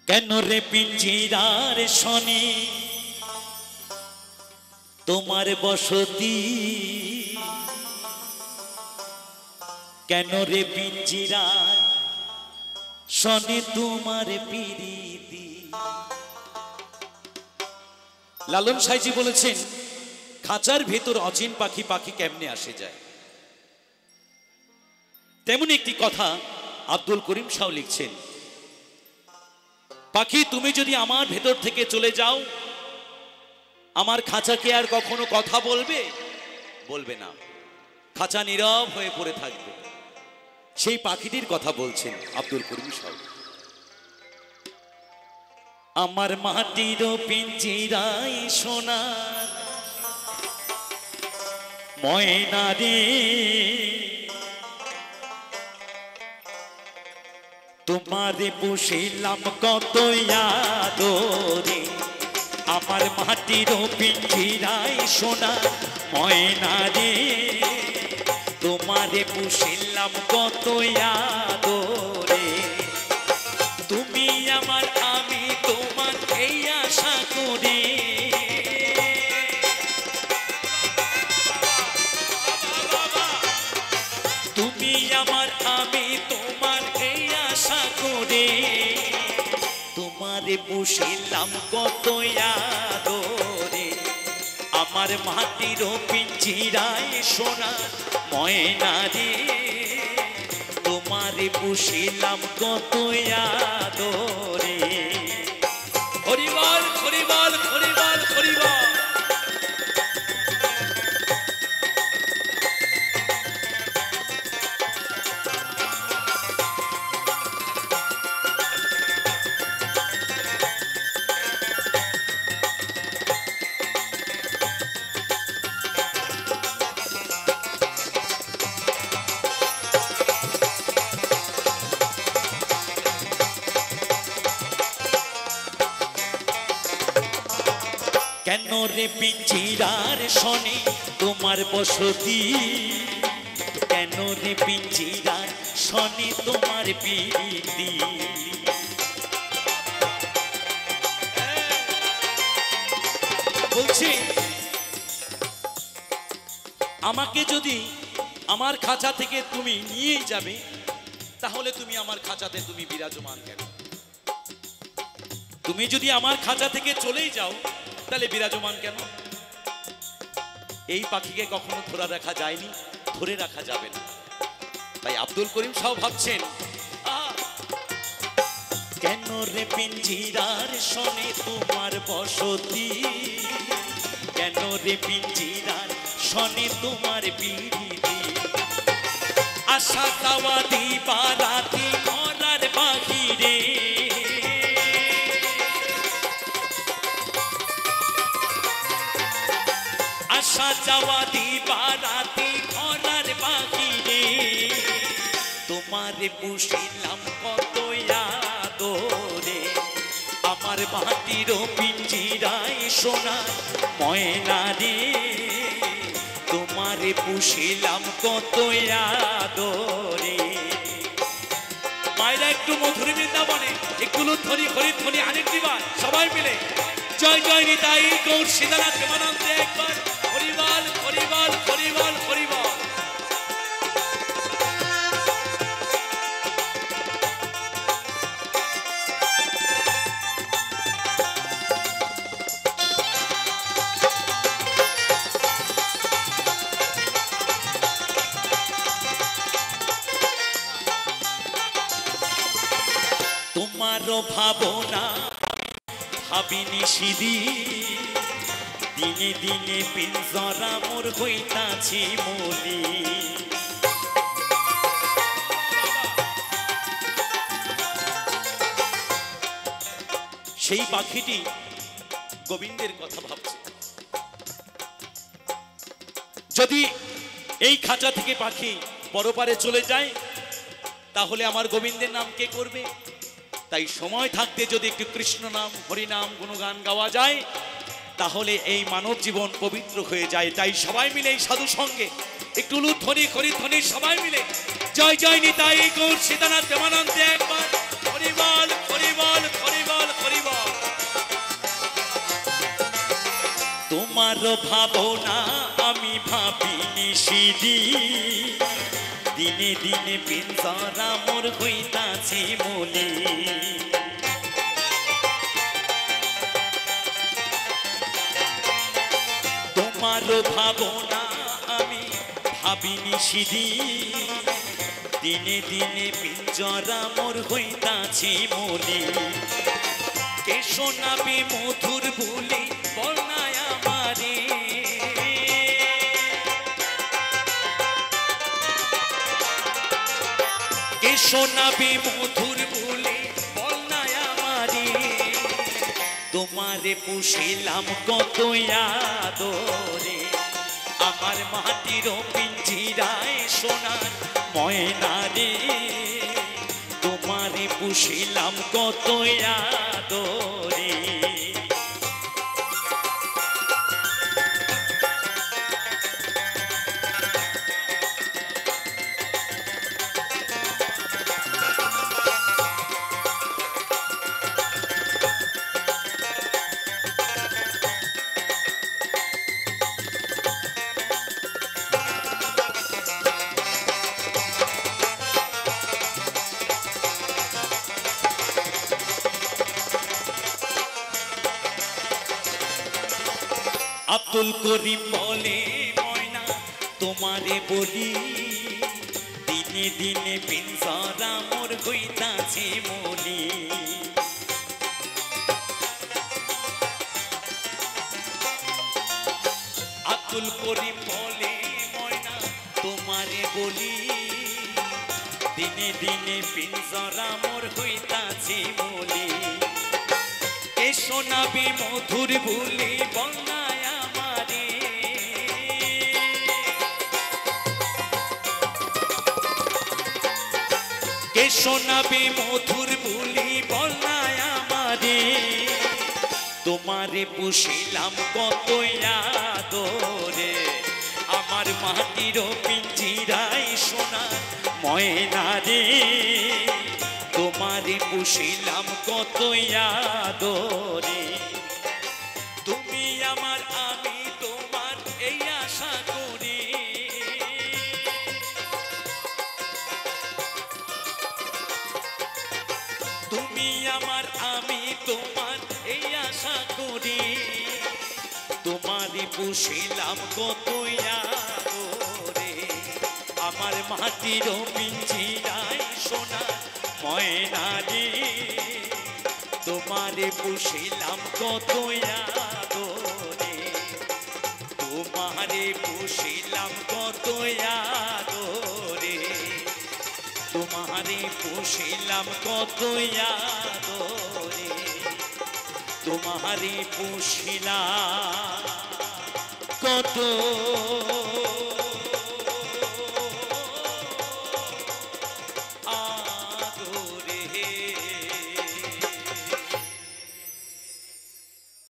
কেন রে পিঞ্জিরার শনি তোমার বসতি, কেন রে পিঞ্জিরার শনি তোমার পিরিতি। লালন সাইজি বলেছেন খাঁচার ভেতর অচিন পাখি পাখি কেমনে আসে যায়। তেমন একটি কথা আব্দুল করিম শাহ লিখছেন, পাখি তুমি যদি আমার ভেতর থেকে চলে যাও, আমার খাঁচাকে আর কখনো কথা বলবে? বলবে না, খাঁচা নীরব হয়ে পড়ে থাকবে। সেই পাখিটির কথা বলছেন আব্দুল করিম শাহ। আমার মাটির পিঞ্জিরাই সোনার ময়না রে, তোমারে পুষিলাম কত আদরে। আমার মাটির পিঞ্জিরাই সোনার ময়না রে, তোমারে পুষিলাম কত আদরে। তুমি আমার আমি তোমার এই আশা করে, তুমি আমার আমি তোমার এই আশা করে, তোমারে পুষিলাম কত আদরে। আমার মাটির পিঞ্জিরায় সোনা ময়না রে, তোমারে পুষিলাম কত আদরে। হরিবল হরিবল হরিবল হরিবল। কেন রে পিঞ্জিরার শনি তোমার বসতি, কেন রে পিঞ্জিরার শনি তোমার পিরিতি। বলছি আমাকে যদি আমার খাঁচা থেকে তুমি নিয়েই যাবে, তাহলে তুমি আমার খাঁচাতে তুমি বিরাজমান কেন? তুমি যদি আমার খাঁচা থেকে চলেই যাও, তাহলে বিরাজমান কেন? এই পাখিকে কখনো ধরে রাখা যায়নি, ধরে রাখা যাবে না। তাই আব্দুল করিম শাহ ভাবছেন, কেন রে পিঞ্জিরার শনি তোমার বসতি, কেন রে পিঞ্জিরার শনি তোমার পিরিতি। আশা তাওয়া দিবা রাতি ঘরার বাহিরে, আশা যাওয়া দিবা রাতি ঘরার বাহিরে। তোমারে পুষিলাম কত আদরে, আমার মাটির পিঞ্জিরায় সোনা ময়না রে, তোমারে পুষিলাম কত আদরে। মায়েরা একটু মধুর বৃন্দাবনে একটু লুধ্বনি হরিধ্বনি আনেক দিবার সবাই মিলে জয় জয় নিতাই গৌর সীতানাথ প্রেমানন্দে একবার হরিবল হরিবল হরিবল হরিবল। তোমারও ভাবনা ভাবিনি সিদিন, দিনে দিনে পিঞ্জরা মোর হইতাছি মলি। সেই পাখিটি গোবিন্দের কথা ভাবছে, যদি এই খাঁচা থেকে পাখি পরপারে চলে যায়, তাহলে আমার গোবিন্দের নাম কে করবে? তাই সময় থাকতে যদি একটু কৃষ্ণ নাম হরিনাম গুণগান গাওয়া যায়, তাহলে এই মানব জীবন পবিত্র হয়ে যায়। তাই সবাই মিলে এই সাধু সঙ্গে একটু লুধ্বনি হরিধ্বনি সবাই মিলে জয় জয় নিতাই গৌর সীতানাথ প্রেমানন্দে একবার হরিবল হরিবল হরিবল তোমার ভাবনা আমি ভাবিনি সেদিন, দিনে দিনে পিঞ্জরা মোর হইতাছে মলি। তোমার ভাবনা আমি ভাবিনি সেদিন, দিনে দিনে পিঞ্জরা মোর হইতাছে মলি। কে শোনাবে মধুর বলি বর্ণায় আমারে, কে শোনাবে মধুর বলি বর্ণায় আমারে। তোমারে পুষিলাম কত আদরে, আমার মাটির পিঞ্জিরায় সোনার ময়না রে। তোমারে পুষিলাম কত আদরে। আব্দুল করিম বলে ময়না তোমারে বলি, দিনে দিনে পিঞ্জরা মোর হইতাছে মলি। আব্দুল করিম বলে ময়না তোমারে বলি, দিনে দিনে পিঞ্জরা মোর হইতাছে মলি। কে শোনাবে মধুর বলি বর্ণায় আমারে, কে শোনাবে মধুর বলি বর্ণায় আমারে। তোমারে পুষিলাম কত আদরে, আমার মাটির পিঞ্জিরায় সোনার ময়না রে। তোমারে পুষিলাম কত আদরে। তুমি আমার আমি তোমার এই আশা করি, তুমি আমার আমি তোমার এই আশা করি। তোমারে পুষিলাম কত আদরে, আমার মাটির পিঞ্জিরায় সোনার ময়না রে। তোমারে পুষিলাম কত আদরে, তোমারে পুষিলাম কত আদরে, তোমারে পুষিলাম কত আদরে, তোমারে পুষিলাম কত